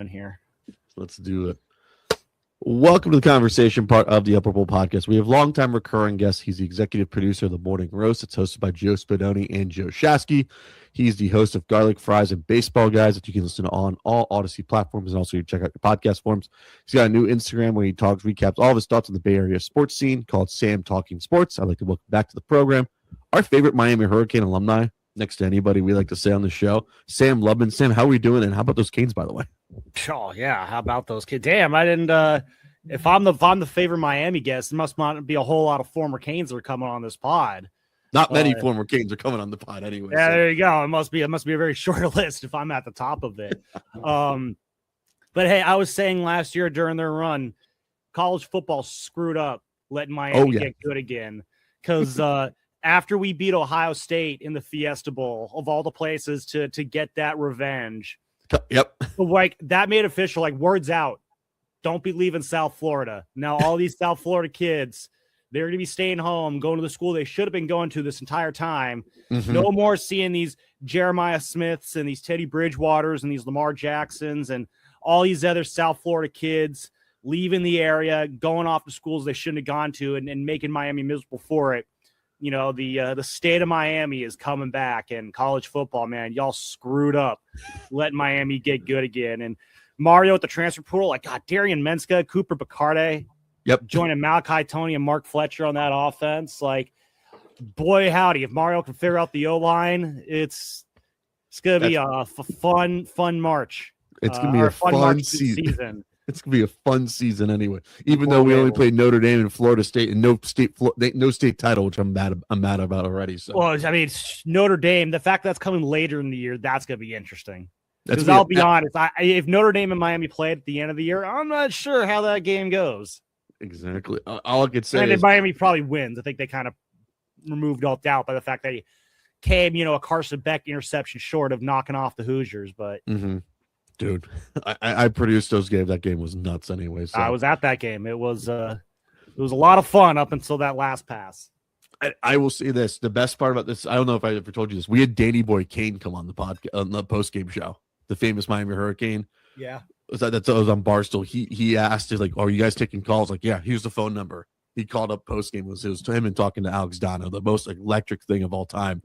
in here. Let's do it. Welcome to the conversation part of the Upper Bowl podcast. We have longtime recurring guest. He's the executive producer of The Morning Roast. It's hosted by Joe Spadoni and Joe Shasky. He's the host of Garlic Fries and Baseball Guys that you can listen to on all Odyssey platforms, and also you check out your podcast forums. He's got a new Instagram where he recaps all of his thoughts on the Bay Area sports scene called Sam Talking Sports. I'd like to welcome back to the program our favorite Miami Hurricane alumni, next to anybody we like to say on the show, Sam Lubman. Sam, how are we doing? And how about those Canes, by the way? Oh yeah, how about those kids? Damn, I didn't. If I'm the favorite Miami guest, there must not be a whole lot of former Canes that are coming on this pod. Not many former Canes are coming on the pod anyway. Yeah, so. There you go. It must be a very short list if I'm at the top of it. But hey, I was saying last year during their run, college football screwed up letting Miami get good again, because after we beat Ohio State in the Fiesta Bowl, of all the places to get that revenge. Yep. Like that made official, like words out. Don't be leaving South Florida. Now, all these South Florida kids, they're going to be staying home, going to the school they should have been going to this entire time. Mm-hmm. No more seeing these Jeremiah Smiths and these Teddy Bridgewaters and these Lamar Jacksons and all these other South Florida kids leaving the area, going off to schools they shouldn't have gone to, and making Miami miserable for it. You know, the state of Miami is coming back, and college football, man, y'all screwed up letting Miami get good again. And Mario at the transfer portal, like, God, Darian Menska, Cooper Bacarde, joining Malachi Tony and Mark Fletcher on that offense. Like, boy, howdy, if Mario can figure out the O-line, it's going to be a fun March. It's going to be a fun season. It's going to be a fun season anyway, even though we only played Notre Dame and Florida State and no state title, which I'm mad about already. So. Well, I mean, Notre Dame, the fact that's coming later in the year, that's going to be interesting. Because I'll be honest, if Notre Dame and Miami played at the end of the year, I'm not sure how that game goes. Exactly. All I could say is Miami probably wins. I think they kind of removed all doubt by the fact that he came, a Carson Beck interception short of knocking off the Hoosiers. But dude, I produced those games. That game was nuts anyway. So. I was at that game. It was a lot of fun up until that last pass. I will say this: the best part about this, I don't know if I ever told you this. We had Danny Boy Kane come on the podcast on the post game show. The famous Miami Hurricane. Yeah. That was on Barstool. He asked, like, are you guys taking calls? Like, yeah, here's the phone number. He called up post game. It was to him and talking to Alex Dono, the most electric thing of all time.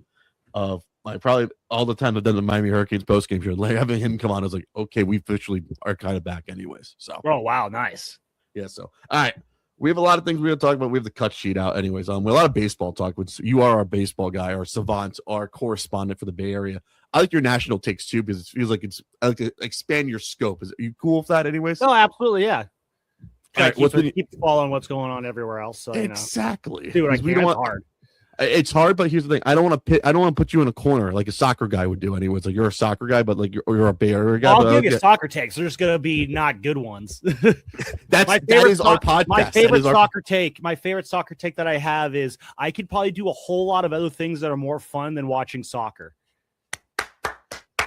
Of like probably all the time I've done the Miami Hurricanes post game show. Like having him come on, I was like, okay, we officially are kind of back anyways. So wow, nice. Yeah, so all right. We have a lot of things we're going to talk about. We have the cut sheet out anyways. We have a lot of baseball talk. You are our baseball guy, our savant, our correspondent for the Bay Area. I like your national takes too, because it feels like I like to expand your scope. Are you cool with that anyways? Oh, absolutely, yeah. All right, keep following what's going on everywhere else. So, exactly. Do what I can. It's hard. It's hard, but here's the thing. I don't want to put you in a corner like a soccer guy would do anyways. Like you're a soccer guy, but like you're a Bay Area guy. I'll give you soccer takes. They're just going to be not good ones. That is our podcast. My favorite soccer take that I have is I could probably do a whole lot of other things that are more fun than watching soccer.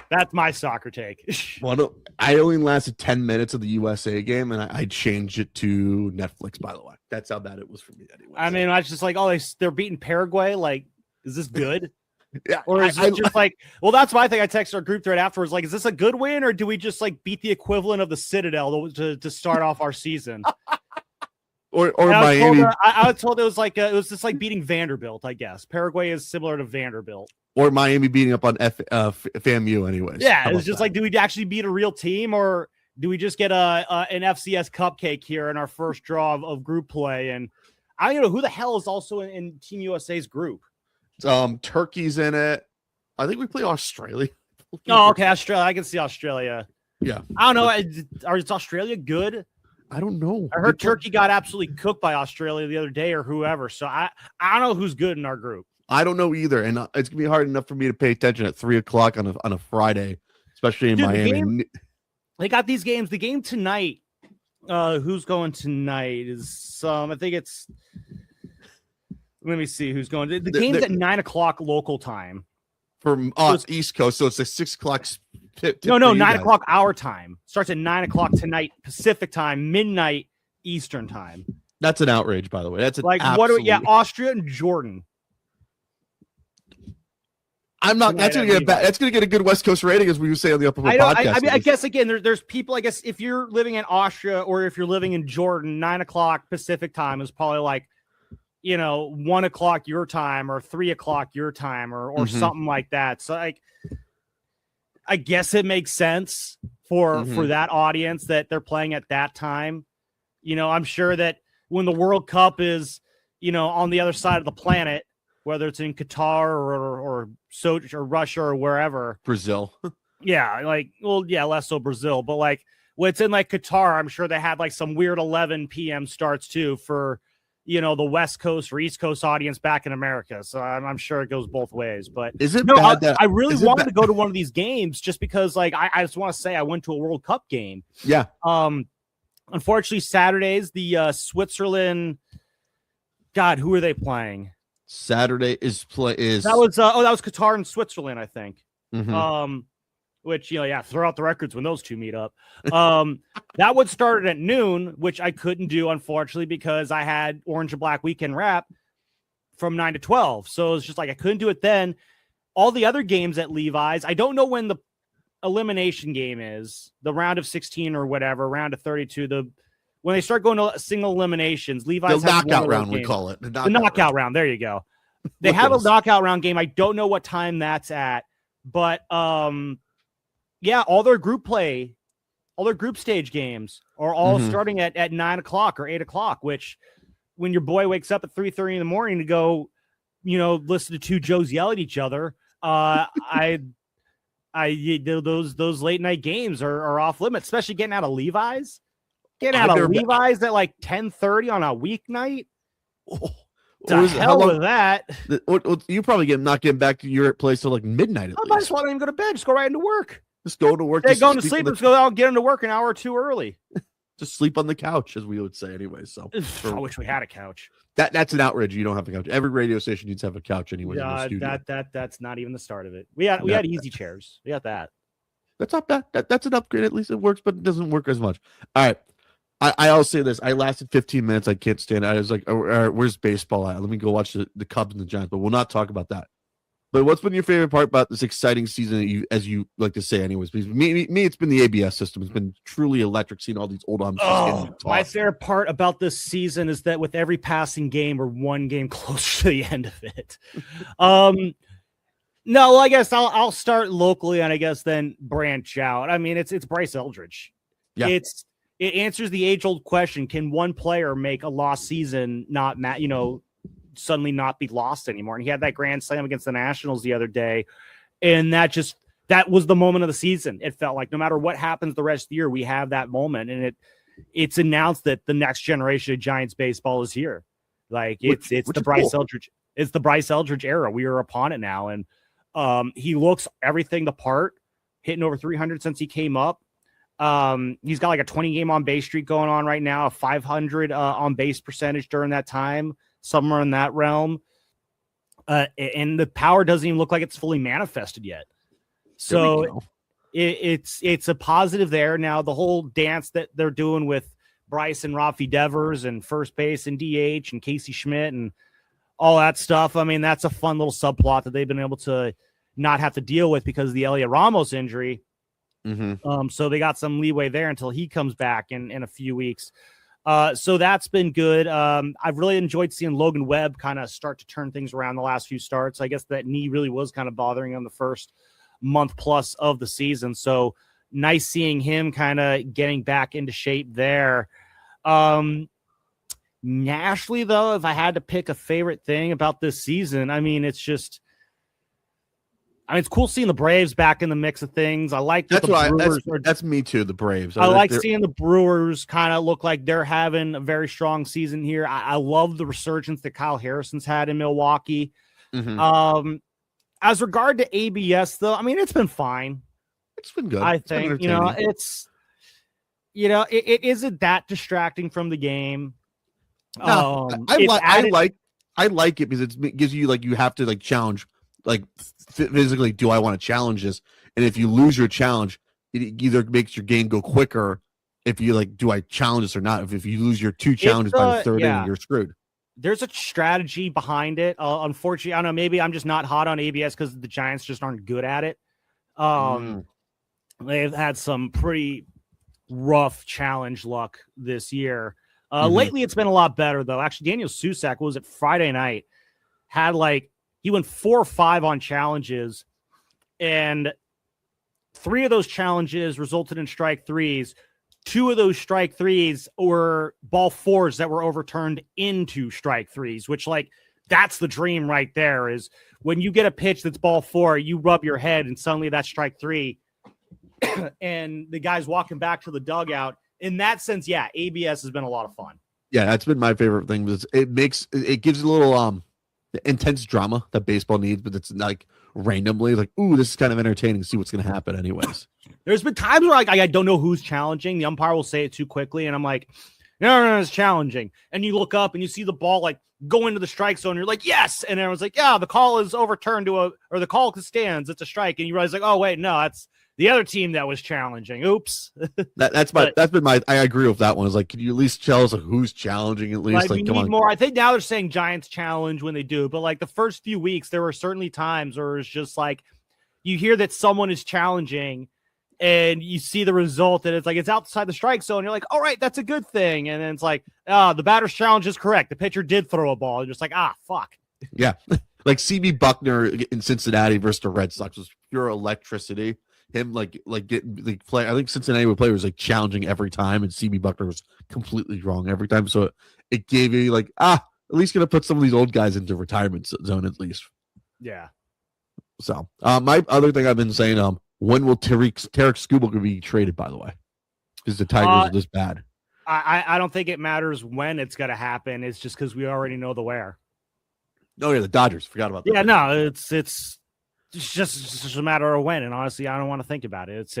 That's my soccer take. Well, I only lasted 10 minutes of the USA game, and I changed it to Netflix, by the way. That's how bad it was for me anyway. I mean, I was just like, they're beating Paraguay. Like, is this good? Yeah. Or is it just like, well, that's my thing. I texted our group thread afterwards. Like, is this a good win, or do we just like beat the equivalent of the Citadel to start off our season? Or Miami. I was told it was just like beating Vanderbilt, I guess. Paraguay is similar to Vanderbilt. Or Miami beating up on FAMU anyways. Yeah, it's just like, do we actually beat a real team, or do we just get an FCS cupcake here in our first draw of group play? And I don't know who the hell is also in Team USA's group. Turkey's in it. I think we play Australia. Oh, okay, Australia. I can see Australia. Yeah. I don't know. Is Australia good? I don't know. I heard Turkey got absolutely cooked by Australia the other day or whoever. So I don't know who's good in our group. I don't know either. And it's going to be hard enough for me to pay attention at 3:00 on a Friday, especially in Miami. They got these games. The game tonight, who's going tonight is I think it's, let me see who's going. The game's at 9:00 local time. From us, East Coast. So it's a 6:00. No, 9:00 our time. Starts at 9:00 tonight, Pacific time, midnight Eastern time. That's an outrage, by the way. That's an Austria and Jordan. I'm not. That's gonna get that's gonna get a good West Coast rating, as we would say on the Upper podcast. I mean, I guess again, there's people. I guess if you're living in Austria or if you're living in Jordan, 9 o'clock Pacific time is probably like, 1 o'clock your time or 3 o'clock your time or something like that. So like, I guess it makes sense for that audience that they're playing at that time. I'm sure that when the World Cup is, on the other side of the planet, whether it's in Qatar or Sochi or Russia or wherever. Brazil. Yeah. Less so Brazil, but like when it's in like Qatar, I'm sure they had like some weird 11 p.m. starts too for, the West Coast or East Coast audience back in America. So I'm sure it goes both ways, but is it bad I really wanted to go to one of these games just because like, I just want to say I went to a World Cup game. Yeah. Unfortunately Saturdays, the Switzerland, God, who are they playing? Saturday is that was Qatar and Switzerland, I think. Which throw out the records when those two meet up. That one started at noon, which I couldn't do unfortunately because I had Orange and Black Weekend Wrap from 9 to 12. So it's just like I couldn't do it then. All the other games at Levi's, I don't know when the elimination game is, the round of 16 or whatever, round of 32. When they start going to single eliminations, Levi's the knockout round, we call it. The knockout round. There you go. They have a knockout round game. I don't know what time that's at, but all their group stage games are all starting at 9 o'clock or 8 o'clock, which when your boy wakes up at 3:30 in the morning to go, listen to two Joes yell at each other, those late night games are off limits, especially getting out of Levi's. Getting out of Levi's at like 10:30 on a weeknight. Hell with that. You probably not getting back to your place till like midnight. I just want to even go to bed. Just go right into work. Just go to work. They're going to sleep. Let's go out and get into work an hour or two early. Just sleep on the couch, as we would say anyway. So I wish we had a couch. That's an outrage. You don't have a couch. Every radio station needs to have a couch anyway. That's not even the start of it. We had easy chairs. We got that. That's not bad. That's an upgrade. At least it works, but it doesn't work as much. All right. I'll say this. I lasted 15 minutes. I can't stand it. I was like, all right, where's baseball at? Let me go watch the Cubs and the Giants, but we'll not talk about that. But what's been your favorite part about this exciting season, that as you like to say anyways? Because me, it's been the ABS system. It's been truly electric seeing all these old umps. My favorite part about this season is that with every passing game, we're one game closer to the end of it. No, I guess I'll start locally and I guess then branch out. I mean, it's Bryce Eldridge. Yeah. It answers the age-old question: can one player make a lost season suddenly not be lost anymore? And he had that grand slam against the Nationals the other day, and that was the moment of the season. It felt like no matter what happens the rest of the year, we have that moment, and it's announced that the next generation of Giants baseball is here. Like it's the Bryce Eldridge. It's the Bryce Eldridge era. We are upon it now, and he looks everything the part, hitting over 300 since he came up. He's got like a 20 game on base streak going on right now, a 500 on base percentage during that time, somewhere in that realm. And the power doesn't even look like it's fully manifested yet. So it's a positive there. Now the whole dance that they're doing with Bryce and Rafi Devers and first base and DH and Casey Schmidt and all that stuff. I mean, that's a fun little subplot that they've been able to not have to deal with because of the Elliot Ramos injury. So they got some leeway there until he comes back in a few weeks. So that's been good. I've really enjoyed seeing Logan Webb kind of start to turn things around the last few starts. I guess that knee really was kind of bothering him the first month plus of the season. So nice seeing him kind of getting back into shape there. Nationally, though, if I had to pick a favorite thing about this season, I mean, it's cool seeing the Braves back in the mix of things. I like that's me too. The Braves. I like seeing the Brewers kind of look like they're having a very strong season here. I love the resurgence that Kyle Harrison's had in Milwaukee. As regard to ABS, though, I mean, it's been fine. It's been good. I think it isn't that distracting from the game. No, I like it because it gives you you have to challenge. Physically, do I want to challenge this? And if you lose your challenge, it either makes your game go quicker. If you do I challenge this or not? If you lose your two challenges by the third inning, you're screwed. there's a strategy behind it. Unfortunately, I don't know. Maybe I'm just not hot on ABS because the Giants just aren't good at it. They've had some pretty rough challenge luck this year. Lately, it's been a lot better, though. Actually, Daniel Susak, what was it, Friday night, had he went 4 or 5 on challenges, and 3 of those challenges resulted in strike threes. 2 of those strike threes were ball 4s that were overturned into strike threes, which that's the dream right there, is when you get a pitch that's ball 4, you rub your head and suddenly that's strike 3 and the guy's walking back to the dugout. In that sense, yeah, ABS has been a lot of fun. Yeah, that's been my favorite thing. It gives a little intense drama that baseball needs, but it's randomly ooh, this is kind of entertaining. See what's going to happen anyways. There's been times where I don't know who's challenging. The umpire will say it too quickly, and I'm like, no, it's challenging. And you look up and you see the ball go into the strike zone. You're like, yes. And everyone's like, yeah, the call is overturned or the call stands. It's a strike. And you realize oh wait, no, that's the other team that was challenging. Oops. That's been my. I agree with that one. Is can you at least tell us who's challenging at least? We need more. I think now they're saying Giants challenge when they do, but the first few weeks there were certainly times where it's just you hear that someone is challenging, and you see the result, and it's outside the strike zone. You're like, all right, that's a good thing, and then it's the batter's challenge is correct. The pitcher did throw a ball. You're just fuck. Yeah, CB Buckner in Cincinnati versus the Red Sox was pure electricity. Him getting play. I think Cincinnati would play was challenging every time, and CB Buckner was completely wrong every time. So it gave you at least gonna put some of these old guys into retirement zone at least. Yeah. So my other thing I've been saying, when will Tarek Skubal be traded? By the way, because the Tigers are this bad. I don't think it matters when it's gonna happen. It's just because we already know the where. Oh yeah, the Dodgers. Forgot about that. Yeah, no, it's just a matter of when, and honestly, I don't want to think about it.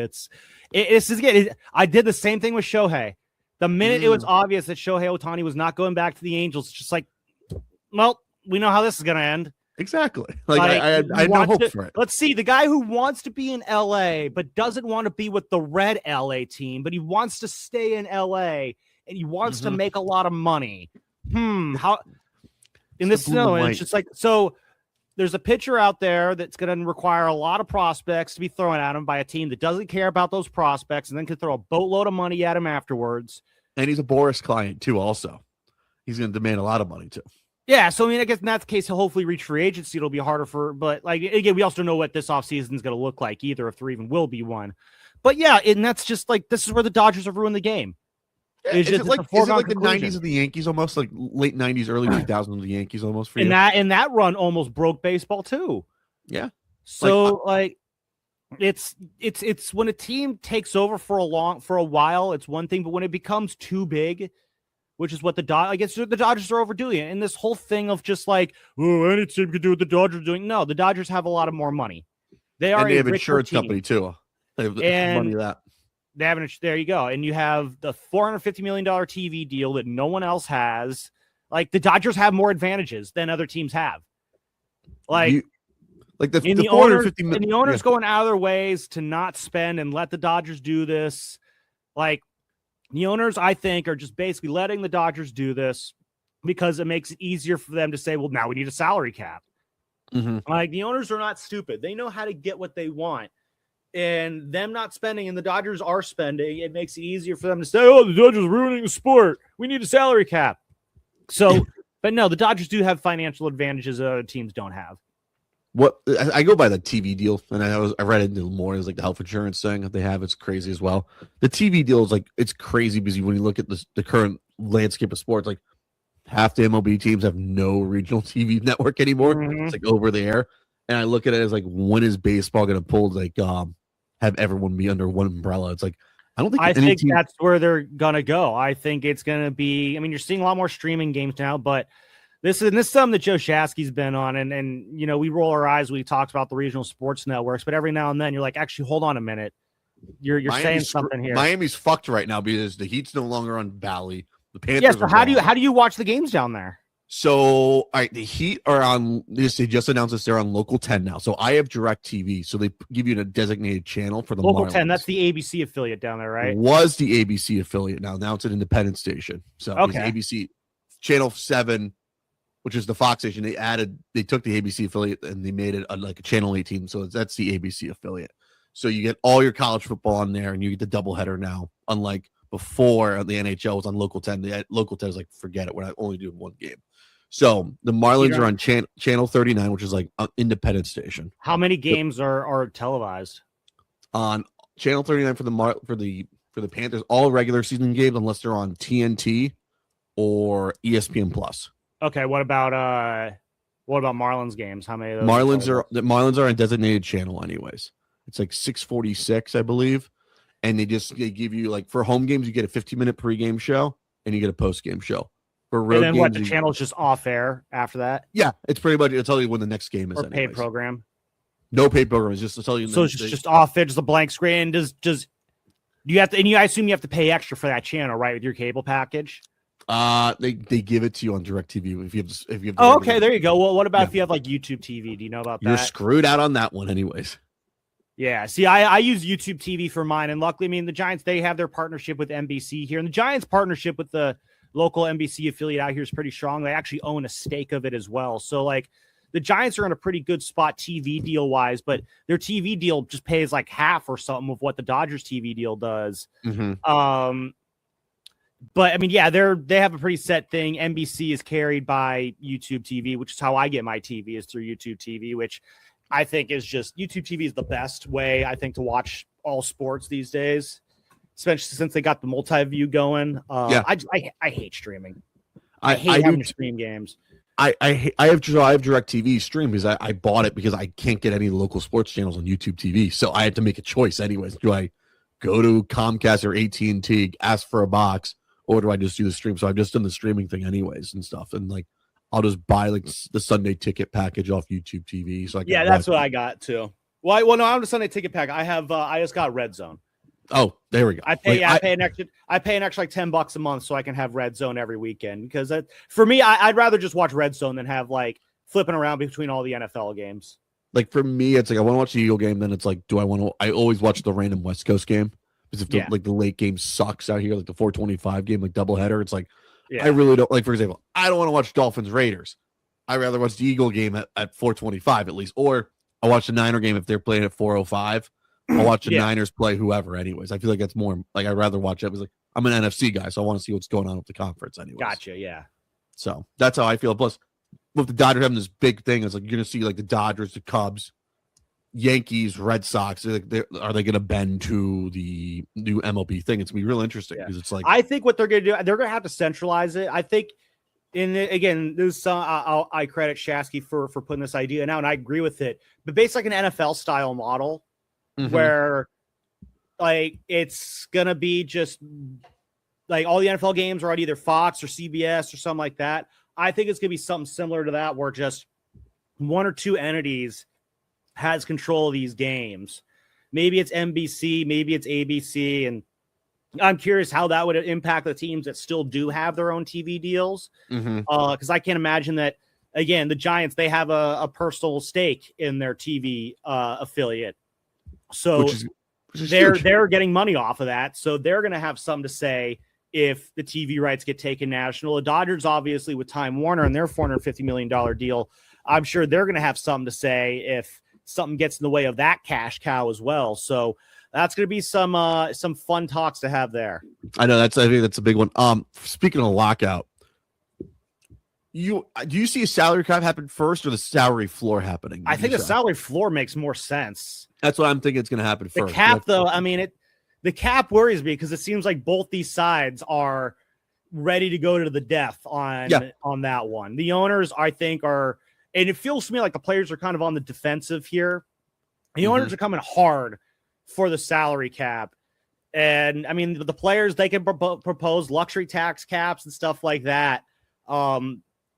I did the same thing with Shohei. The minute it was obvious that Shohei Ohtani was not going back to the Angels, it's just well, we know how this is going to end. Exactly. I had no hope for it. Let's see, the guy who wants to be in LA, but doesn't want to be with the red LA team, but he wants to stay in LA, and he wants to make a lot of money. How? In this snow, it's just so. There's a pitcher out there that's going to require a lot of prospects to be thrown at him by a team that doesn't care about those prospects and then can throw a boatload of money at him afterwards. And he's a Boris client, too, also. He's going to demand a lot of money, too. Yeah, so, I guess in that case, he'll hopefully reach free agency. It'll be harder but, again, we also don't know what this offseason is going to look like either, if there even will be one. But, yeah, and that's just, this is where the Dodgers have ruined the game. Is it like the 90s of the Yankees almost, late 90s, early 2000s of the Yankees almost for you? And that run almost broke baseball too. Yeah. So it's when a team takes over for a while, it's one thing, but when it becomes too big, which is what the Dodgers are overdoing it. And this whole thing of just any team could do what the Dodgers are doing. No, the Dodgers have a lot of more money. They have an insurance company too. They have money of that. There you go. And you have the $450 million TV deal that no one else has. The Dodgers have more advantages than other teams have. The owners going out of their ways to not spend and let the Dodgers do this. The owners, I think, are just basically letting the Dodgers do this because it makes it easier for them to say, well, now we need a salary cap. The owners are not stupid. They know how to get what they want. And them not spending and the Dodgers are spending, it makes it easier for them to say, oh, the Dodgers are ruining the sport. We need a salary cap. So, but no, the Dodgers do have financial advantages that other teams don't have. What I go by the TV deal, and I read it more as the health insurance thing that they have. It's crazy as well. The TV deal is it's crazy because when you look at the current landscape of sports, half the MLB teams have no regional TV network anymore. It's over the air. And I look at it as when is baseball going to pull have everyone be under one umbrella? It's I don't think. I think that's where they're gonna go. I think it's gonna be. You're seeing a lot more streaming games now, but this is something that Joe Shasky's been on, and we roll our eyes when he talks about the regional sports networks, but every now and then you're actually, hold on a minute, you're saying something here. Miami's fucked right now because the Heat's no longer on Bally. The Panthers. Yeah. So how do you watch the games down there? So, all right, the Heat are on this. They just announced this. They're on Local 10 now. So I have DirecTV. So they give you a designated channel for the Local Marlins. 10. That's the ABC affiliate down there, right? Was the ABC affiliate now? Now it's an independent station. So okay. ABC channel 7 which is the Fox station. They took the ABC affiliate and they made it like a Channel 18. So that's the ABC affiliate. So you get all your college football on there, and you get the doubleheader now. Unlike before, the NHL was on Local 10. The Local 10 is like, forget it. We're not only doing one game. So the Marlins are on Channel 39, which is like an independent station. How many games are televised? On Channel 39 for the Panthers, all regular season games, unless they're on TNT or ESPN Plus. Okay, what about Marlins games? How many of those? Marlins are on designated channel anyways. It's like 646, I believe. And they give you, like, for home games, you get a 15-minute pregame show and you get a postgame show. For road and then games, the channel's just off air after that? Yeah, it's pretty much, it'll tell you when the next game is. Or paid program? No paid program. It's just to tell you. So it's just off it, just a blank screen. Do you have to, and I assume you have to pay extra for that channel, right, with your cable package? They give it to you on DirecTV if you have. Oh, okay, there you go. Well, what about if you have like YouTube TV? Do you know about that? You're screwed out on that one, anyways. Yeah, see, I use YouTube TV for mine, and luckily, I mean, the Giants, they have their partnership with NBC here, and the Giants' partnership with the local NBC affiliate out here is pretty strong. They actually own a stake of it as well. So, like, the Giants are in a pretty good spot TV deal-wise, but their TV deal just pays like half or something of what the Dodgers TV deal does. Mm-hmm. But I mean, yeah, they have a pretty set thing. NBC is carried by YouTube TV, which is how I get my TV, is through YouTube TV, which I think is just, YouTube TV is the best way, I think, to watch all sports these days, especially since they got the multi-view going. I hate streaming. I hate having to stream games. I have DirecTV stream because I bought it because I can't get any local sports channels on YouTube TV. So I had to make a choice anyways. Do I go to Comcast or AT&T, ask for a box, or do I just do the stream? So I've just done the streaming thing anyways and stuff. And like, I'll just buy like the Sunday ticket package off YouTube TV. So that's what I got too. Well, no, I'm the Sunday ticket pack. I have, I just got Red Zone. Oh, there we go. I pay an extra like $10 a month so I can have Red Zone every weekend, because for me, I'd rather just watch Red Zone than have like flipping around between all the NFL games. Like for me, it's like I want to watch the Eagle game. Then it's like, I always watch the random West Coast game, because if the late game sucks out here, like the 425 game, like doubleheader, it's like, I really don't, like, for example, I don't want to watch Dolphins Raiders. I'd rather watch the Eagle game at 425 at least, or I watch the Niner game if they're playing at 405. I'll watch the Niners play whoever anyways. I feel like that's more like, I'd rather watch it. Like, I'm an NFC guy, so I want to see what's going on with the conference anyways. Gotcha, yeah. So that's how I feel. Plus, with the Dodgers having this big thing, it's like you're going to see like the Dodgers, the Cubs, Yankees, Red Sox. Are they going to bend to the new MLB thing? It's going to be real interesting, because it's like, I think what they're going to do, they're going to have to centralize it. I think, again, there's I credit Shasky for putting this idea out, and I agree with it. But based like an NFL style model, where like it's gonna be just like all the NFL games are on either Fox or CBS or something like that. I think it's gonna be something similar to that, where just one or two entities has control of these games. Maybe it's NBC, maybe it's ABC, and I'm curious how that would impact the teams that still do have their own TV deals. Because I can't imagine that, again, the Giants, they have a personal stake in their TV affiliate. So which is they're getting money off of that. So they're going to have something to say if the TV rights get taken national. The Dodgers, obviously, with Time Warner and their $450 million deal, I'm sure they're going to have something to say if something gets in the way of that cash cow as well. So that's going to be some fun talks to have there. I know I think that's a big one. Speaking of lockout, do you see a salary cap happen first or the salary floor happening? I think the salary floor makes more sense. That's what I'm thinking it's going to happen first. The cap, though, I mean, the cap worries me, because it seems like both these sides are ready to go to the death on that one. The owners, I think, are, and it feels to me like the players are kind of on the defensive here. The owners are coming hard for the salary cap. And I mean, the players, they can propose luxury tax caps and stuff like that.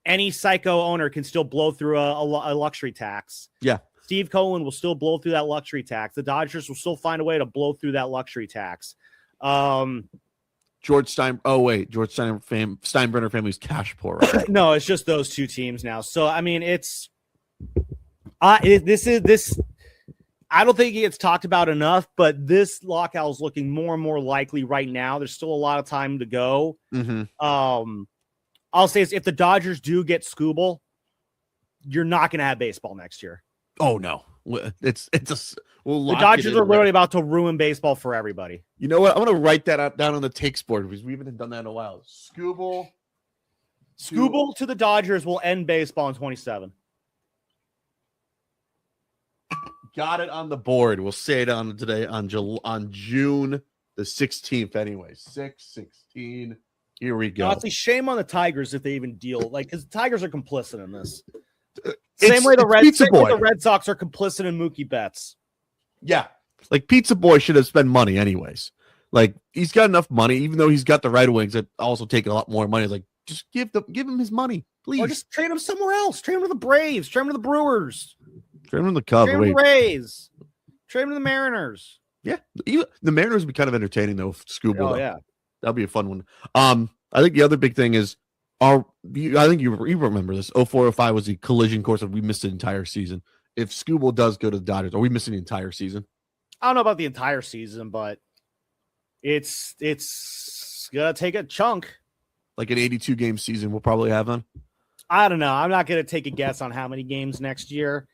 Any psycho owner can still blow through a luxury tax. Yeah. Steve Cohen will still blow through that luxury tax. The Dodgers will still find a way to blow through that luxury tax. George Steinbrenner family's cash poor. Right? No, it's just those two teams now. So, I mean, this. I don't think it gets talked about enough, but this lockout is looking more and more likely right now. There's still a lot of time to go. I'll say is if the Dodgers do get Scooble, you're not going to have baseball next year. Oh no, it's we'll the Dodgers are literally about to ruin baseball for everybody. You know what? I'm going to write that down on the takes board because we haven't done that in a while. Scooble to the Dodgers will end baseball in 27. Got it on the board. We'll say it on today on June the 16th. Anyway, 6/16. Here we go. Honestly, shame on the Tigers if they even deal because the Tigers are complicit in this. Same way the Red Sox are complicit in Mookie Betts. Yeah, like Pizza Boy should have spent money anyways. Like he's got enough money, even though he's got the Red Wings that also take a lot more money. Like just give him his money, please. Or just trade him somewhere else. Trade him to the Braves. Trade him to the Brewers. Trade him to the Cubs. Trade him to the Rays. Trade him to the Mariners. Yeah, even the Mariners would be kind of entertaining though. Scooble. Oh yeah, that'd be a fun one. I think the other big thing is I think you remember this. 04-05 was the collision course that we missed the entire season. If Scooble does go to the Dodgers, are we missing the entire season? I don't know about the entire season, but it's gonna take a chunk. Like an 82 game season, we'll probably have them. I don't know. I'm not gonna take a guess on how many games next year.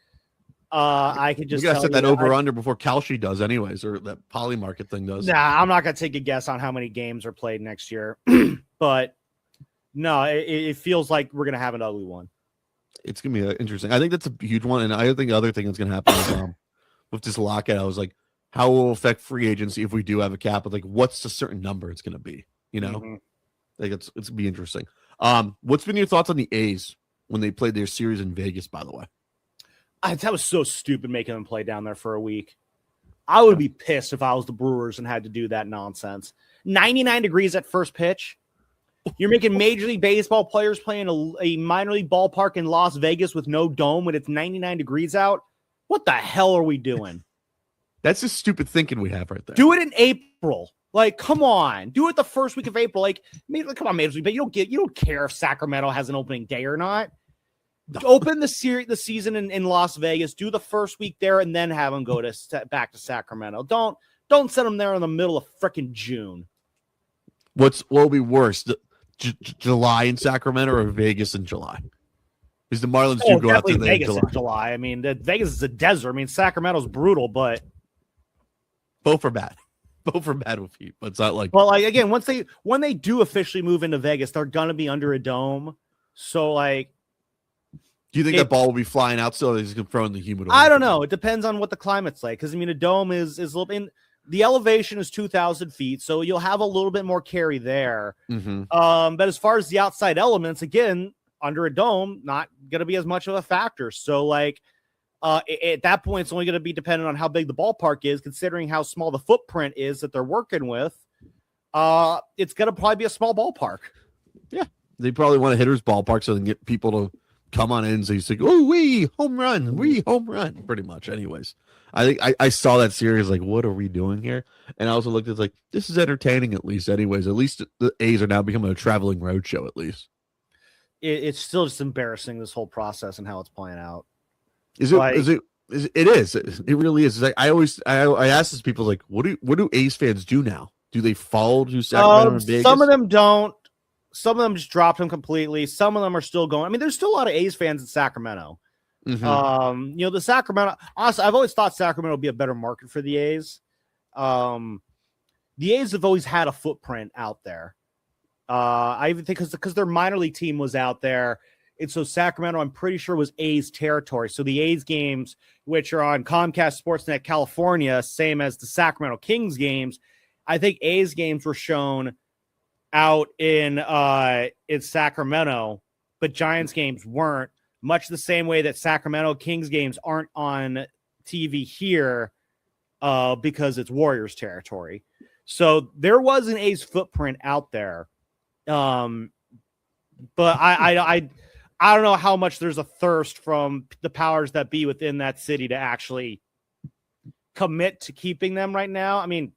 I could just set that over under before Kalshi does, anyways, or that Poly Market thing does. Nah, I'm not gonna take a guess on how many games are played next year, but no, it feels like we're gonna have an ugly one. It's gonna be interesting. I think that's a huge one, and I think the other thing that's gonna happen is with this lockout, I was like, how will it affect free agency if we do have a cap? But like, what's the certain number it's gonna be? You know, like it's gonna be interesting. What's been your thoughts on the A's when they played their series in Vegas? By the way. That was so stupid making them play down there for a week. I would be pissed if I was the Brewers and had to do that nonsense. 99 degrees at first pitch. You're making Major League Baseball players play in a minor league ballpark in Las Vegas with no dome when it's 99 degrees out. What the hell are we doing? That's just stupid thinking we have right there. Do it in April. Like, come on. Do it the first week of April. Like, come on, Major League, but you don't care if Sacramento has an opening day or not. Open the season in Las Vegas. Do the first week there, and then have them go back to Sacramento. Don't send them there in the middle of freaking June. What will be worse, July in Sacramento or Vegas in July? Because the Marlins do go out there Vegas in July. I mean, Vegas is a desert. I mean, Sacramento's brutal, but both are bad. Both are bad with heat, but it's not like. Well, like again, when they do officially move into Vegas, they're gonna be under a dome. So like. Do you think that ball will be flying out still? Or he's going to throw in the humidor? I don't know. It depends on what the climate's like. Because I mean, a dome is a little. In the elevation is 2,000 feet, so you'll have a little bit more carry there. Mm-hmm. But as far as the outside elements, again, under a dome, not going to be as much of a factor. So like, at that point, it's only going to be dependent on how big the ballpark is, considering how small the footprint is that they're working with. It's going to probably be a small ballpark. Yeah, they probably want a hitter's ballpark so they can get people to come on in and say, oh, we home run, pretty much. Anyways, I think I saw that series like, what are we doing here? And I also looked at like, this is entertaining at least. Anyways, at least the A's are now becoming a traveling road show. At least it's still just embarrassing, this whole process and how it's playing out. It is. It really is. It's like I ask these people like, what do A's fans do now? Do they follow to Sacramento and Vegas? Some of them don't. Some of them just dropped him completely. Some of them are still going. I mean, there's still a lot of A's fans in Sacramento. Mm-hmm. The Sacramento. Honestly, I've always thought Sacramento would be a better market for the A's. The A's have always had a footprint out there. I even think because their minor league team was out there, and so Sacramento, I'm pretty sure, was A's territory. So the A's games, which are on Comcast Sportsnet California, same as the Sacramento Kings games, I think A's games were shown out in Sacramento, but Giants games weren't, much the same way that Sacramento Kings games aren't on TV here because it's Warriors territory. So there was an A's footprint out there. But I don't know how much there's a thirst from the powers that be within that city to actually commit to keeping them right now. I mean,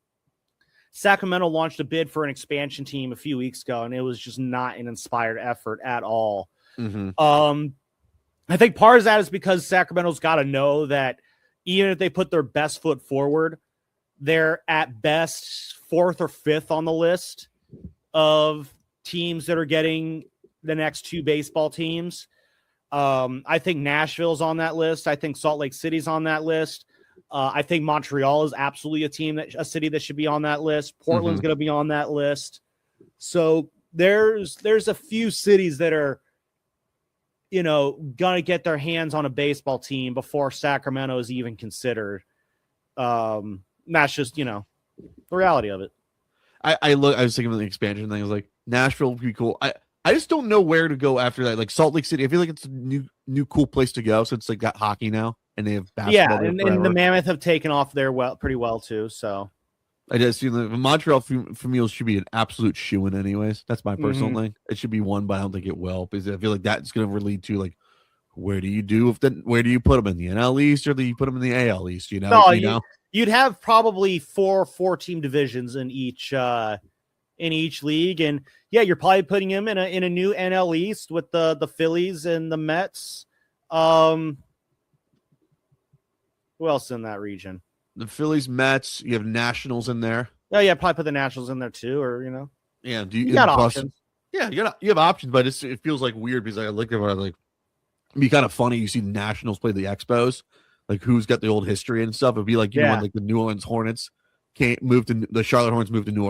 Sacramento launched a bid for an expansion team a few weeks ago, and it was just not an inspired effort at all. Mm-hmm. I think part of that is because Sacramento's got to know that even if they put their best foot forward, they're at best 4th or 5th on the list of teams that are getting the next two baseball teams. I think Nashville's on that list. I think Salt Lake City's on that list. I think Montreal is absolutely a city that should be on that list. Portland's going to be on that list. So there's a few cities that are, going to get their hands on a baseball team before Sacramento is even considered. That's just, the reality of it. I was thinking of the expansion thing. I was like, Nashville would be cool. I just don't know where to go after that. Like Salt Lake City, I feel like it's a new cool place to go since they got hockey now and they have basketball. Yeah, and the Mammoth have taken off there pretty well too. So I just feel the Montreal for me should be an absolute shoo-in anyways. That's my personal thing. It should be one, but I don't think it will because I feel like that's going to lead to like, where do you put them in the NL East or do you put them in the AL East? You'd have probably four team divisions in each league, and yeah, you're probably putting him in a new NL East with the Phillies and the Mets. Who else in that region? The Phillies, Mets. You have Nationals in there. Oh yeah, probably put the Nationals in there too, or Yeah, you got options. Yeah, you have options, but it feels like weird because I looked at it, like it'd be kind of funny. You see the Nationals play the Expos, like who's got the old history and stuff. It'd be like when like the New Orleans Hornets the Charlotte Hornets moved to New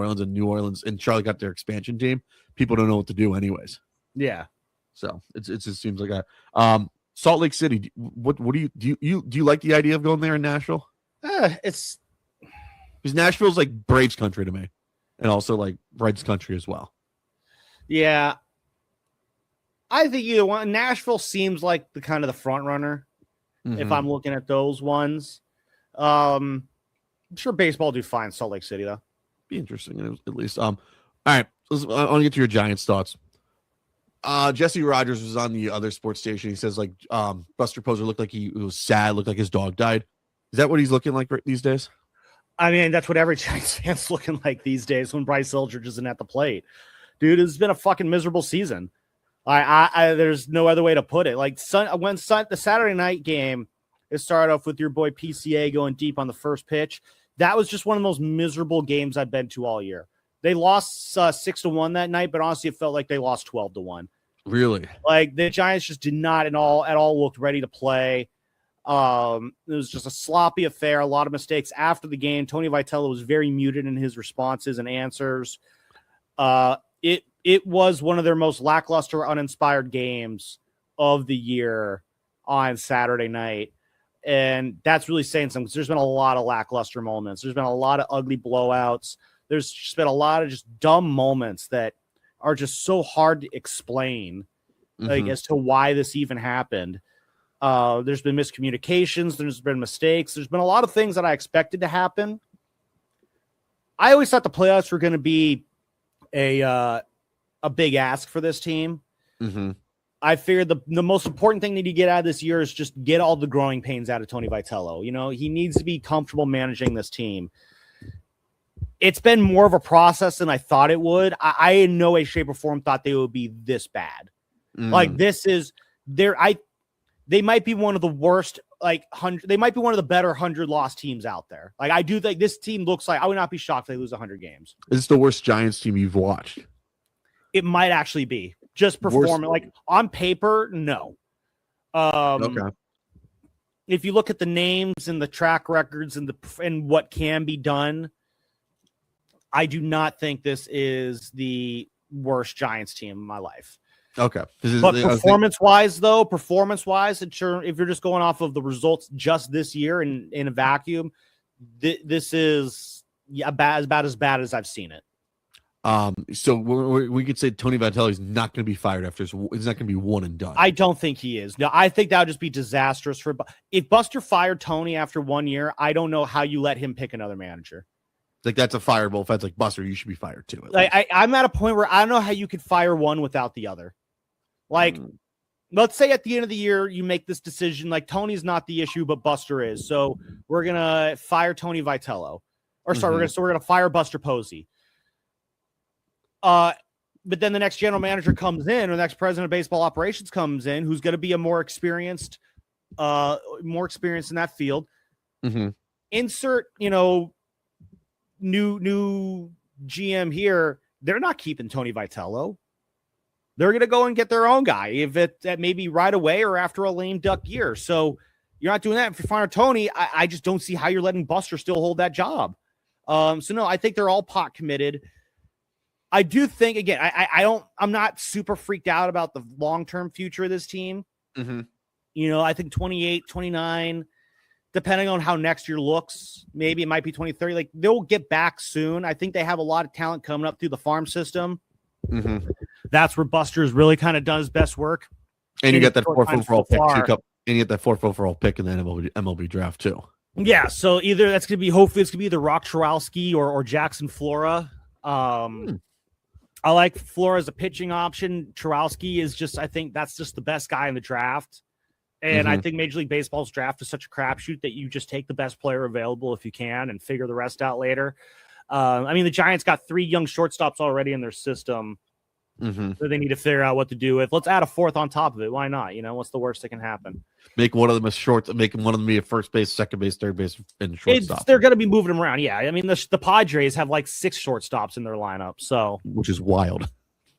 Orleans and Charlotte got their expansion team. People don't know what to do anyways. Yeah. So it just seems like a Salt Lake City. What do you like the idea of going there in Nashville? It's because Nashville's like Braves country to me, and also like Reds country as well. Yeah. I think either one. Nashville seems like the kind of the front runner. If I'm looking at those ones. I'm sure baseball will do fine. Salt Lake City, though. Be interesting, at least. All right. I want to get to your Giants thoughts. Jesse Rogers was on the other sports station. He says, like, Buster Posey looked like he was sad, looked like his dog died. Is that what he's looking like these days? I mean, that's what every Giants fan's looking like these days when Bryce Eldridge isn't at the plate. Dude, it's been a fucking miserable season. There's no other way to put it. Like, the Saturday night game, it started off with your boy PCA going deep on the first pitch. That was just one of the most miserable games I've been to all year. They lost 6-1 that night, but honestly, it felt like they lost 12-1. Really? Like the Giants just did not at all look ready to play. It was just a sloppy affair. A lot of mistakes after the game. Tony Vitello was very muted in his responses and answers. It was one of their most lackluster, uninspired games of the year on Saturday night. And that's really saying something because there's been a lot of lackluster moments. There's been a lot of ugly blowouts. There's just been a lot of just dumb moments that are just so hard to explain, like as to why this even happened. There's been miscommunications. There's been mistakes. There's been a lot of things that I expected to happen. I always thought the playoffs were going to be a big ask for this team. I figured the most important thing that you get out of this year is just get all the growing pains out of Tony Vitello. He needs to be comfortable managing this team. It's been more of a process than I thought it would. I in no way, shape, or form thought they would be this bad. Like this is they might be one of the worst, like 100. They might be one of the better 100-loss teams out there. Like I do think this team looks like I would not be shocked if they lose 100 games. Is this the worst Giants team you've watched? It might actually be just performing like on paper. No. Okay. If you look at the names and the track records and what can be done, I do not think this is the worst Giants team in my life. Okay. But performance-wise, if you're just going off of the results just this year in a vacuum, this is as bad as I've seen it. So we could say Tony Vitello is not going to be fired after this. It's not going to be one and done. I don't think he is. No, I think that would just be disastrous if Buster fired Tony after 1 year. I don't know how you let him pick another manager. Like that's a fireable offense. Like Buster, you should be fired too. Like I'm at a point where I don't know how you could fire one without the other. Like, let's say at the end of the year you make this decision. Like Tony's not the issue, but Buster is. So we're gonna fire Tony Vitello, or sorry, we're gonna fire Buster Posey. But then the next general manager comes in, or the next president of baseball operations comes in, who's going to be a more experienced in that field. Insert, new GM here. They're not keeping Tony Vitello. they're going to go and get their own guy, if it maybe right away or after a lame duck year. So you're not doing that. If you're firing Tony, I just don't see how you're letting Buster still hold that job. So no, I think they're all pot committed. I do think, again, I'm not super freaked out about the long-term future of this team. Mm-hmm. You know, I think 28, 29, depending on how next year looks, maybe it might be 2030. Like, they'll get back soon. I think they have a lot of talent coming up through the farm system. Mm-hmm. That's where Buster's really kind of done his best work. And you get that fourth overall pick, and you get that fourth overall pick in the MLB draft too. Yeah, so either that's going to be, hopefully it's going to be either Rock Choralski or Jackson Flora. I like Flora as a pitching option. Choralski is just, I think that's just the best guy in the draft. And I think Major League Baseball's draft is such a crapshoot that you just take the best player available if you can and figure the rest out later. I mean, the Giants got 3 young shortstops already in their system that they need to figure out what to do with. Let's add a fourth on top of it. Why not? You know, what's the worst that can happen? Make one of them a short, make one of them be a first base, second base, third base, and shortstop. They're going to be moving them around. Yeah. I mean, the Padres have like 6 shortstops in their lineup. So, which is wild.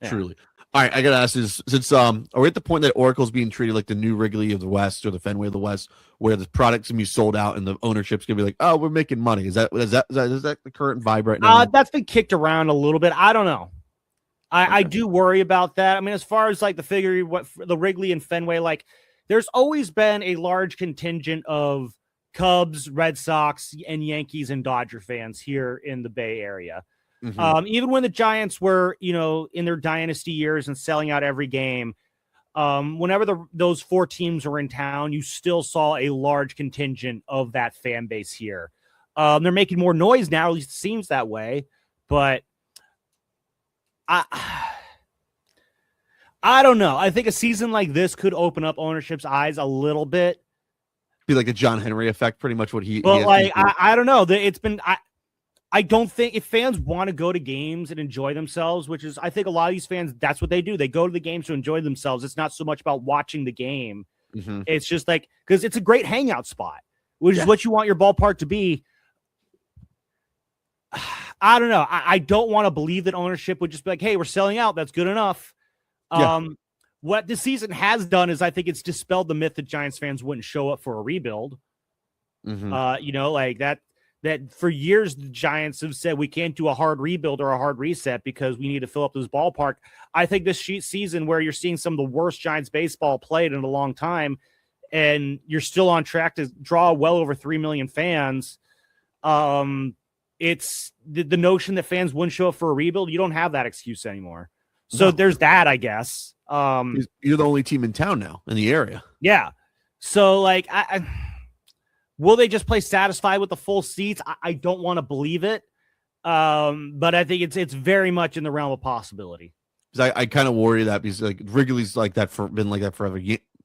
Yeah. Truly. All right. I got to ask this, since, are we at the point that Oracle's being treated like the new Wrigley of the West or the Fenway of the West, where the product's going to be sold out and the ownership's going to be like, oh, we're making money. Is that the current vibe right now? That's been kicked around a little bit. I don't know. I do worry about that. I mean, as far as like the figure, what the Wrigley and Fenway, like there's always been a large contingent of Cubs, Red Sox, and Yankees and Dodger fans here in the Bay Area. Even when the Giants were, you know, in their dynasty years and selling out every game, whenever those 4 teams were in town, you still saw a large contingent of that fan base here. They're making more noise now, at least it seems that way, but I don't know. I think a season like this could open up ownership's eyes a little bit. Be like a John Henry effect, pretty much what he. But I don't know. It's been. I don't think if fans want to go to games and enjoy themselves, which is I think a lot of these fans, that's what they do. They go to the games to enjoy themselves. It's not so much about watching the game. It's just like because it's a great hangout spot, which is what you want your ballpark to be. I don't know. I don't want to believe that ownership would just be like, hey, we're selling out. That's good enough. What this season has done is I think it's dispelled the myth that Giants fans wouldn't show up for a rebuild. You know, like that for years, the Giants have said we can't do a hard rebuild or a hard reset because we need to fill up this ballpark. I think this season where you're seeing some of the worst Giants baseball played in a long time, and you're still on track to draw well over 3 million fans. It's the notion that fans wouldn't show up for a rebuild. You don't have that excuse anymore. So there's that, I guess. You're the only team in town now in the area. Yeah. So like, will they just play satisfied with the full seats? I don't want to believe it. But I think it's very much in the realm of possibility. Because I kind of worry that because like Wrigley's like that been like that forever.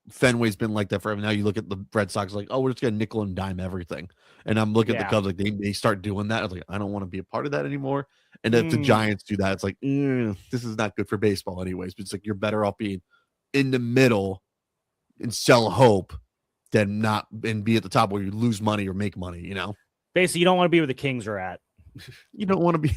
Fenway's been like that forever. Now you look at the Red Sox, like, oh, we're just gonna nickel and dime everything. And I'm looking at the Cubs, like they start doing that. I was like, I don't want to be a part of that anymore. And if the Giants do that, it's like, this is not good for baseball, anyways. But it's like you're better off being in the middle and sell hope than not and be at the top where you lose money or make money. You know, basically, you don't want to be where the Kings are at. You don't want to be.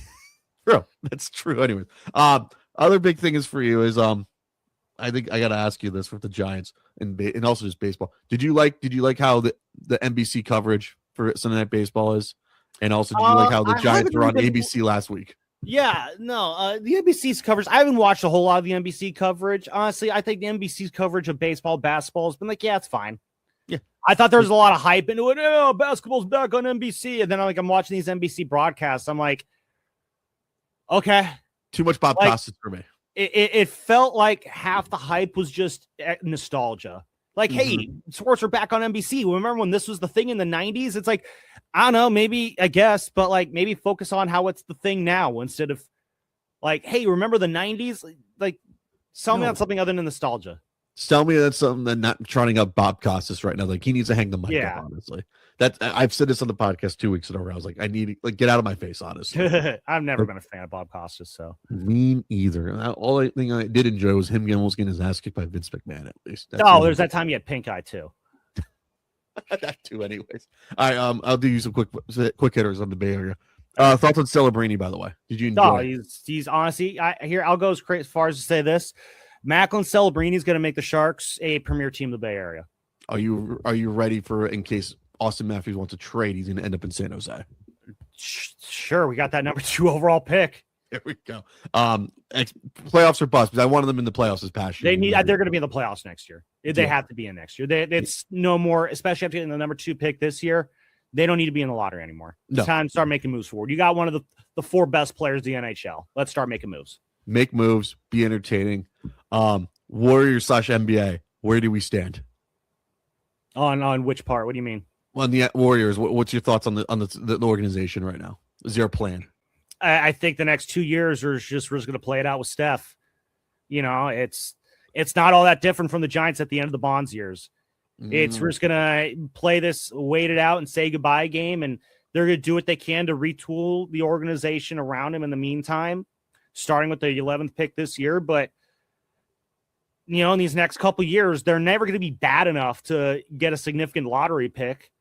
Bro, that's true. Anyways, other big thing is for you is I think I got to ask you this with the Giants and also just baseball. Did you like how the NBC coverage for Sunday Night Baseball is? And also, did you like how the Giants were on ABC last week? Yeah, no, the NBC's coverage. I haven't watched a whole lot of the NBC coverage. Honestly, I think the NBC's coverage of baseball, basketball has been like, yeah, it's fine. Yeah, I thought there was a lot of hype into it. Oh, basketball's back on NBC, and then I'm watching these NBC broadcasts. I'm like, okay, too much Bob Costas for me. It felt like half the hype was just nostalgia. Like, hey, sports are back on NBC. Remember when this was the thing in the 90s? It's like, I don't know, maybe, I guess, but like maybe focus on how it's the thing now instead of like, hey, remember the 90s? Like, tell me on something other than nostalgia. Tell me that's something that not trying up Bob Costas right now. Like, he needs to hang the mic up, honestly. I've said this on the podcast 2 weeks in a row. I was like, I need to get out of my face, honestly. I've never been a fan of Bob Costas, so me either. All I think I did enjoy was him almost getting his ass kicked by Vince McMahon, at least. There's that time he had pink eye too. That too, anyways. All right, I'll do you some quick hitters on the Bay Area. Thoughts on Celebrini, by the way? Did you enjoy? No, he's honestly. I'll go as far as to say this. Macklin Celebrini is going to make the Sharks a premier team of the Bay Area. Are you ready for, in case Austin Matthews wants to trade, he's going to end up in San Jose? Sure, we got that number 2 overall pick. There we go. Playoffs or bust, because I wanted them in the playoffs this past year. They're going to be in the playoffs next year. They have to be in next year. It's no more, especially after getting the number 2 pick this year. They don't need to be in the lottery anymore. It's time to start making moves forward. You got one of the 4 best players in the NHL. Let's start making moves. Make moves, be entertaining. Warriors/NBA, where do we stand? On which part? What do you mean? On the Warriors, what's your thoughts on the organization right now? Is there a plan? I think the next 2 years we're just going to play it out with Steph. You know, it's not all that different from the Giants at the end of the Bonds years. We're just going to play this, wait it out, and say goodbye game, and they're going to do what they can to retool the organization around him in the meantime, starting with the 11th pick this year. But, you know, in these next couple of years, they're never going to be bad enough to get a significant lottery pick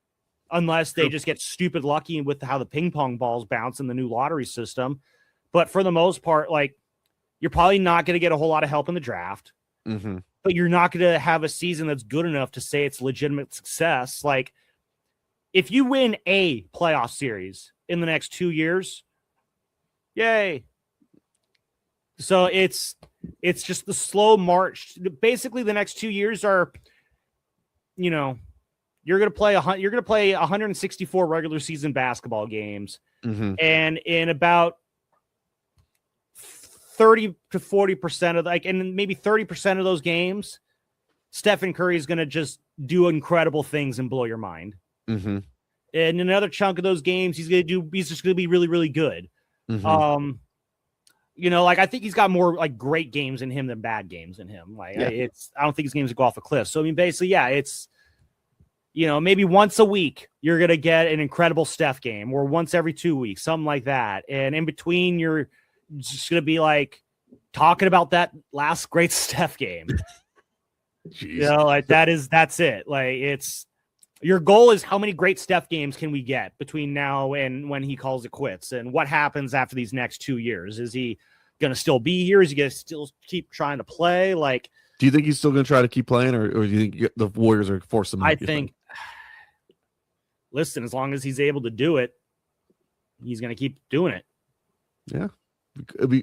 unless they just get stupid lucky with how the ping pong balls bounce in the new lottery system. But for the most part, like, you're probably not going to get a whole lot of help in the draft. Mm-hmm. But you're not going to have a season that's good enough to say it's legitimate success. Like, if you win a playoff series in the next 2 years, yay. So it's just the slow march. Basically, the next 2 years are, you know, you're going to play 164 regular season basketball games, and in about 30 to 40% of and maybe 30% of those games, Stephen Curry is going to just do incredible things and blow your mind. And another chunk of those games, he's just going to be really, really good. You know, like, I think he's got more like great games in him than bad games in him. Like, I don't think his games will go off a cliff. So I mean, basically, it's, you know, maybe once a week you're going to get an incredible Steph game, or once every 2 weeks, something like that. And in between, you're just going to be like talking about that last great Steph game. You know, like, that's it. Like, it's, your goal is how many great Steph games can we get between now and when he calls it quits, and what happens after these next 2 years? Is he going to still be here? Is he going to still keep trying to play? Like, do you think he's still going to try to keep playing, or do you think the Warriors are forcing him? I think, listen, as long as he's able to do it, he's going to keep doing it. Yeah.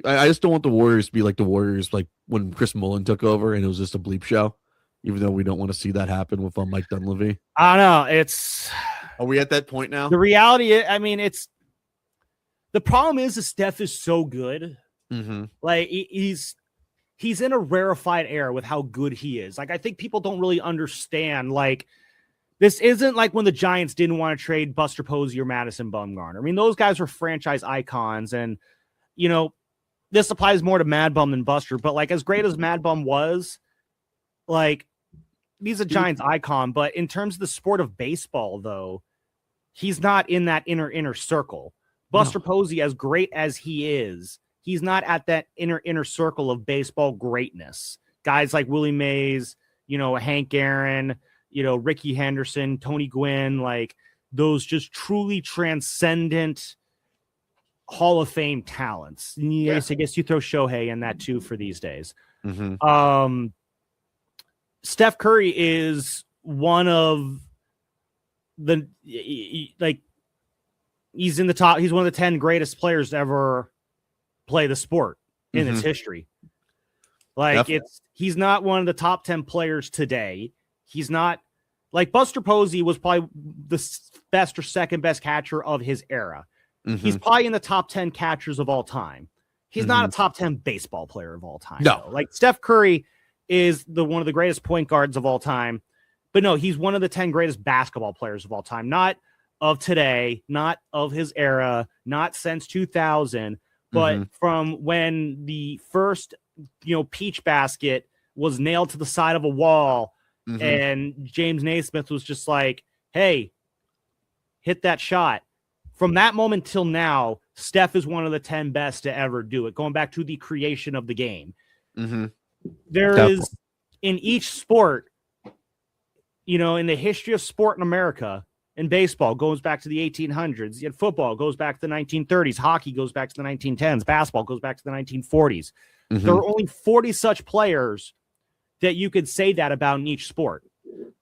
I just don't want the Warriors to be like the Warriors, like when Chris Mullin took over and it was just a bleep show, even though we don't want to see that happen with Mike Dunleavy. I don't know. Are we at that point now? The reality, I mean, the problem is that Steph is so good. Like, he's in a rarefied era with how good he is. Like, I think people don't really understand, like, this isn't like when the Giants didn't want to trade Buster Posey or Madison Bumgarner. I mean, those guys were franchise icons, and, you know, this applies more to Mad Bum than Buster, but, like, as great as Mad Bum was, like, he's a Giants icon, but in terms of the sport of baseball, though, he's not in that inner circle. Buster Posey, as great as he is, he's not at that inner circle of baseball greatness. Guys like Willie Mays, you know, Hank Aaron, you know, Ricky Henderson, Tony Gwynn, like, those just truly transcendent Hall of Fame talents. Yes, I guess you throw Shohei in that too for these days. Steph Curry is one of the, like, he's in the top. He's one of the 10 greatest players to ever play the sport in its history. Like, definitely. He's not one of the top 10 players today. He's not, like, Buster Posey was probably the best or second best catcher of his era. He's probably in the top 10 catchers of all time. He's not a top 10 baseball player of all time. No, like, Steph Curry is one of the greatest point guards of all time, but no, he's one of the 10 greatest basketball players of all time. Not of today, not of his era, not since 2000, but from when the first, you know, peach basket was nailed to the side of a wall, and James Naismith was just like, hey, hit that shot. From that moment till now, Steph is one of the 10 best to ever do it, going back to the creation of the game. There is, in each sport, you know, in the history of sport in America, and baseball goes back to the 1800s, yet football goes back to the 1930s, hockey goes back to the 1910s, basketball goes back to the 1940s. There are only 40 such players that you could say that about in each sport.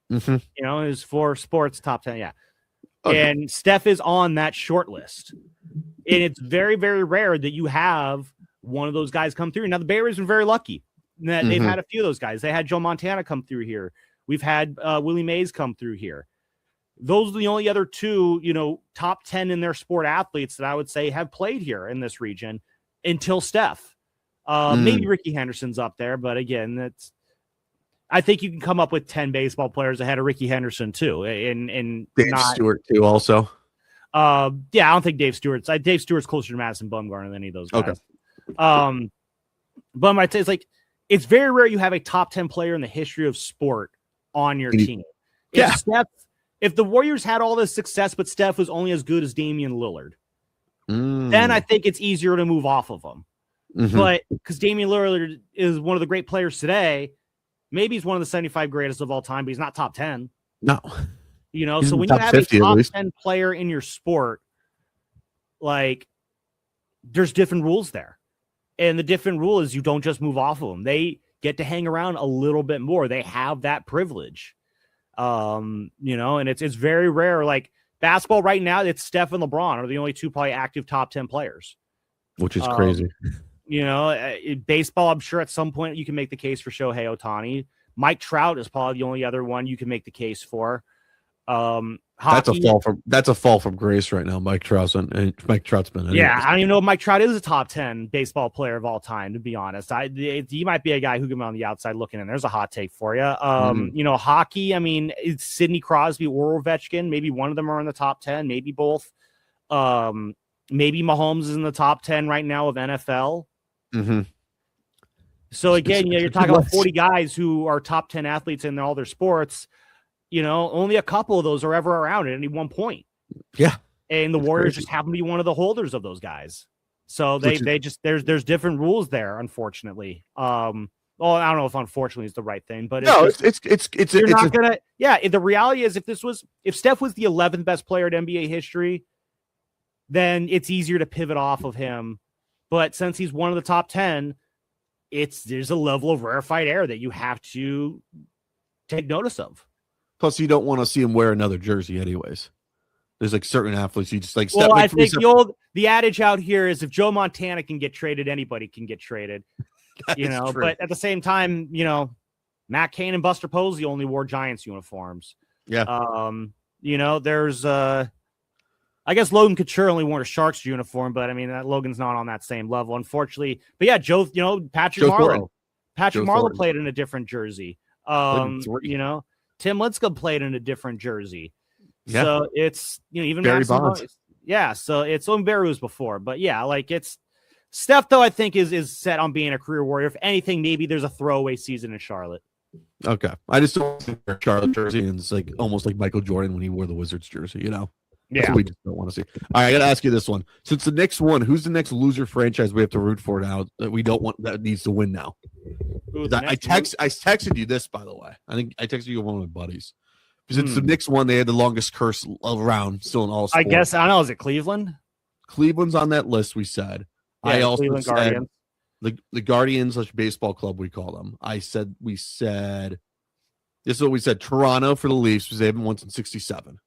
You know, is for sports top 10. Yeah. Okay. And Steph is on that short list. And it's very, very rare that you have one of those guys come through. Now, the Bay Area's been very lucky that they've had a few of those guys. They had Joe Montana come through here. We've had Willie Mays come through here. Those are the only other two, you know, top 10 in their sport athletes that I would say have played here in this region until Steph. Maybe Ricky Henderson's up there, but again, I think you can come up with 10 baseball players ahead of Ricky Henderson too. And Dave Stewart too also. Yeah, I don't think Dave Stewart's closer to Madison Bumgarner than any of those guys. Okay. But I'd say it's very rare you have a top 10 player in the history of sport on your team. Yeah. If the Warriors had all this success, but Steph was only as good as Damian Lillard, then I think it's easier to move off of them. But because Damian Lillard is one of the great players today, maybe he's one of the 75 greatest of all time, but he's not top 10. No. You know, so when you have a top 10 player in your sport, like, there's different rules there. And the different rule is you don't just move off of them. They get to hang around a little bit more. They have that privilege. You know, and it's very rare. Like basketball right now, it's Steph and LeBron are the only two probably active top 10 players. Which is crazy. You know, in baseball, I'm sure at some point you can make the case for Shohei Ohtani. Mike Trout is probably the only other one you can make the case for. Hockey, that's a fall from grace right now. Mike Trout's been. Anyways. Yeah, I don't even know if Mike Trout is a top 10 baseball player of all time. To be honest, he might be a guy who can be on the outside looking in. There's a hot take for you. You know, hockey. I mean, it's Sidney Crosby or Ovechkin. Maybe one of them are in the top 10. Maybe both. Maybe Mahomes is in the top 10 right now of NFL. So again, you know, you're talking about 40 guys who are top 10 athletes in all their sports. You know, only a couple of those are ever around at any one point. Yeah. And the Warriors just happen to be one of the holders of those guys. So they just, there's different rules there, unfortunately. Well, I don't know if unfortunately is the right thing, but the reality is if Steph was the 11th best player in NBA history, then it's easier to pivot off of him. But since he's one of the top 10, there's a level of rarefied air that you have to take notice of. Plus, you don't want to see him wear another jersey anyways. There's like certain athletes you just like. Well, I think the adage out here is if Joe Montana can get traded, anybody can get traded. You know, true. But at the same time, you know, Matt Cain and Buster Posey only wore Giants uniforms. Yeah. You know, there's I guess Logan Couture only wore a Sharks uniform, but I mean that Logan's not on that same level, unfortunately. But yeah, Patrick Marleau. Patrick Marleau played in a different jersey. You know, Tim Lincecum played in a different jersey. Yeah. So it's, you know, even Barry Bonds. Yeah, so it's Barry was before, but yeah, like it's Steph though I think is set on being a career Warrior. If anything, maybe there's a throwaway season in Charlotte. Okay. I just don't think Charlotte jersey and it's like almost like Michael Jordan when he wore the Wizards jersey, you know. That's what we just don't want to see. All right, I got to ask you this one. Since the Knicks won, who's the next loser franchise we have to root for now that we don't want that needs to win now? I texted you this, by the way. I think I texted you one of my buddies. Since the Knicks won, they had the longest curse around still in all sports. I guess, I don't know, is it Cleveland? Cleveland's on that list, we said. Yeah, I also Cleveland said Guardians. The Guardians baseball club, we call them. We said this is what we said. Toronto for the Leafs because they haven't won since 1967.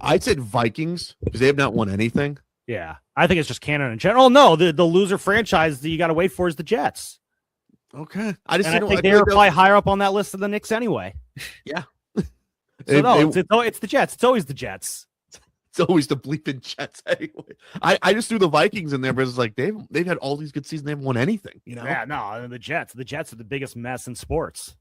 I said Vikings because they have not won anything. Yeah, I think it's just Canada in general. No, the loser franchise that you got to wait for is the Jets. Okay, I think they were probably higher up on that list than the Knicks anyway. Yeah. So it's the Jets. It's always the Jets. It's always the bleeping Jets anyway. I just threw the Vikings in there, but it's like they've had all these good seasons. They haven't won anything. You know? Yeah, no, the Jets. The Jets are the biggest mess in sports.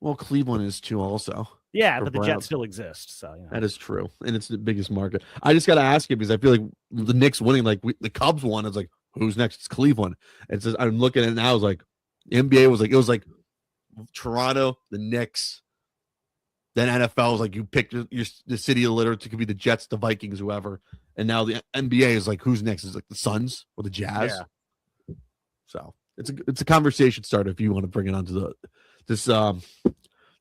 Well, Cleveland is too also. Yeah, but the Jets still exist. So that is true, and it's the biggest market. I just got to ask you because I feel like the Knicks winning, like the Cubs won. It's like who's next? It's Cleveland. It's just, I'm looking at it now. It's like the NBA was like Toronto, the Knicks, then NFL was like you picked the city of litter to could be the Jets, the Vikings, whoever, and now the NBA is like who's next? Is like the Suns or the Jazz. Yeah. So it's a conversation starter if you want to bring it onto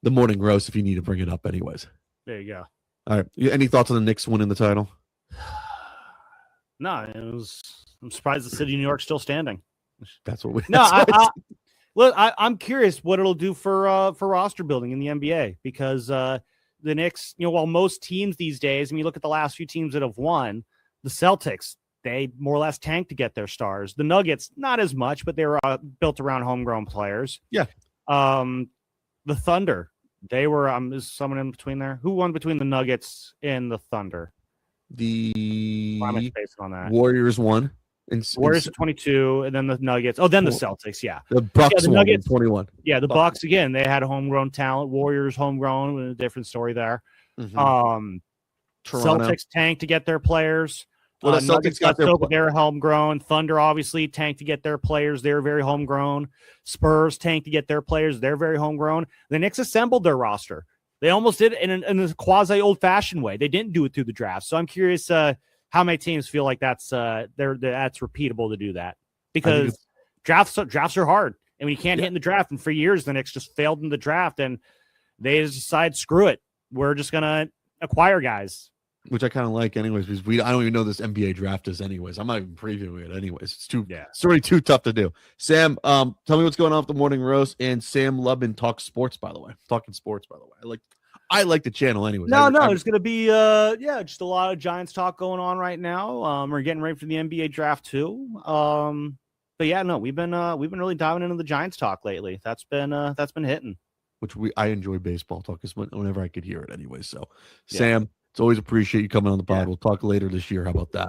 the morning roast if you need to bring it up anyways. There you go. All right. Any thoughts on the Knicks winning the title? No, I'm surprised the city of New York's still standing. That's what we. No, that's what look, I'm curious what it'll do for roster building in the NBA because the Knicks, while most teams these days, I mean, you look at the last few teams that have won, the Celtics, they more or less tanked to get their stars. The Nuggets, not as much, but they were built around homegrown players. Yeah. The Thunder, they were. Is someone in between there? Who won between the Nuggets and the Thunder? The on that. Warriors won. Warriors at 22, and then the Nuggets. Oh, then the Celtics. Yeah, the Bucks the won Nuggets, 21. Yeah, the Bucks again. They had a homegrown talent. Warriors homegrown. A different story there. Toronto. Celtics tanked to get their players. Well, the Celtics got their they're homegrown. Thunder obviously tanked to get their players. They're very homegrown. Spurs tanked to get their players. They're very homegrown. The Knicks assembled their roster. They almost did it in a quasi old-fashioned way. They didn't do it through the draft. So I'm curious how many teams feel like that's repeatable to do that, because drafts are hard, and when you can't hit in the draft, and for years the Knicks just failed in the draft, and they just decide, screw it, we're just gonna acquire guys. Which I kind of like, anyways, because I don't even know this NBA draft is, anyways. I'm not even previewing it, anyways. It's already too tough to do. Sam, tell me what's going on with the Morning Roast. And Sam Lubman talks sports, by the way. Talking sports, by the way. I like the channel, anyways. There's gonna be just a lot of Giants talk going on right now. We're getting ready for the NBA draft too. But yeah, no, we've been really diving into the Giants talk lately. That's been hitting. Which I enjoy baseball talk whenever I could hear it, anyways. So, Sam. It's always appreciate you coming on the pod. We'll talk later this year. How about that?